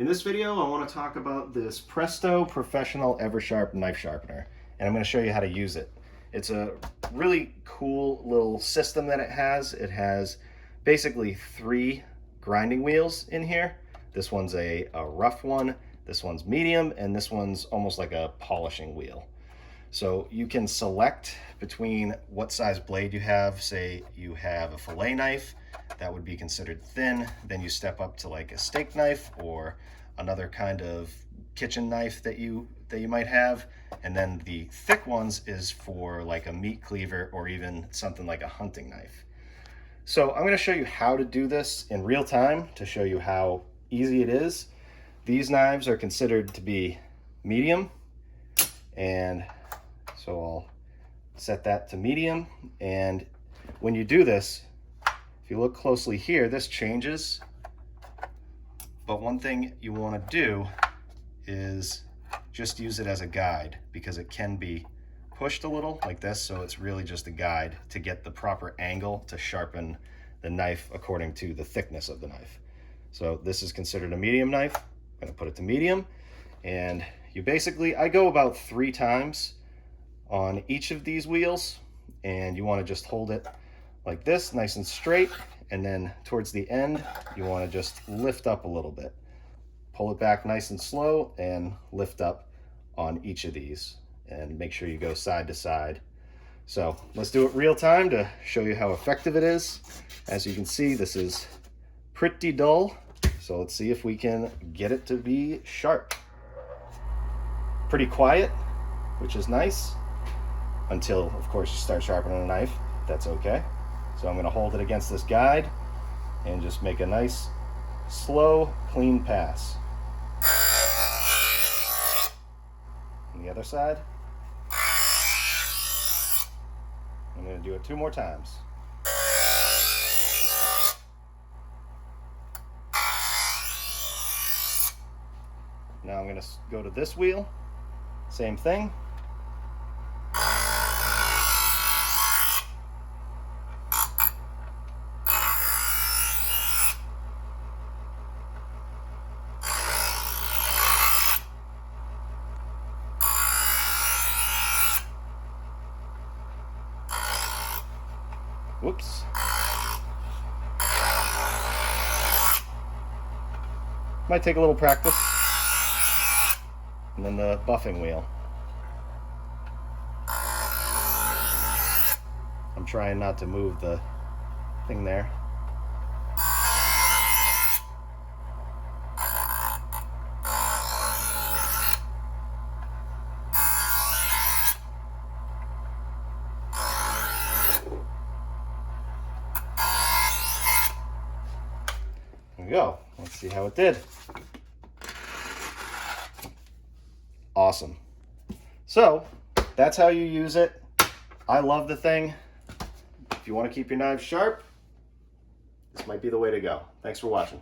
In this video, I want to talk about this Presto Professional Eversharp knife sharpener, and I'm going to show you how to use it. It's a really cool little system that it has. It has basically 3 grinding wheels in here. This one's a rough one, this one's medium, and this one's almost like a polishing wheel. So you can select between what size blade you have. Say you have a fillet knife, that would be considered thin. Then you step up to like a steak knife or another kind of kitchen knife that you might have. And then the thick ones is for like a meat cleaver or even something like a hunting knife. So I'm going to show you how to do this in real time to show you how easy it is. These knives are considered to be medium, and so I'll set that to medium. And when you do this, if you look closely here, this changes. But one thing you want to do is just use it as a guide, because it can be pushed a little like this. So it's really just a guide to get the proper angle to sharpen the knife according to the thickness of the knife. So this is considered a medium knife. I'm going to put it to medium. And you basically, I go about 3 times on each of these wheels, and you want to just hold it like this, nice and straight, and then towards the end you want to just lift up a little bit, pull it back nice and slow, and lift up on each of these, and make sure you go side to side. So let's do it real time to show you how effective it is. As you can see, this is pretty dull, so let's see if we can get it to be sharp. Pretty quiet, which is nice, until of course you start sharpening a knife. That's okay. So I'm going to hold it against this guide and just make a nice slow clean pass. On the other side, I'm going to do it 2 more times. Now I'm going to go to this wheel, same thing. Whoops. Might take a little practice. And then the buffing wheel. I'm trying not to move the thing there. There we go. Let's see how it did. Awesome. So that's how you use it. I love the thing. If you want to keep your knives sharp, this might be the way to go. Thanks for watching.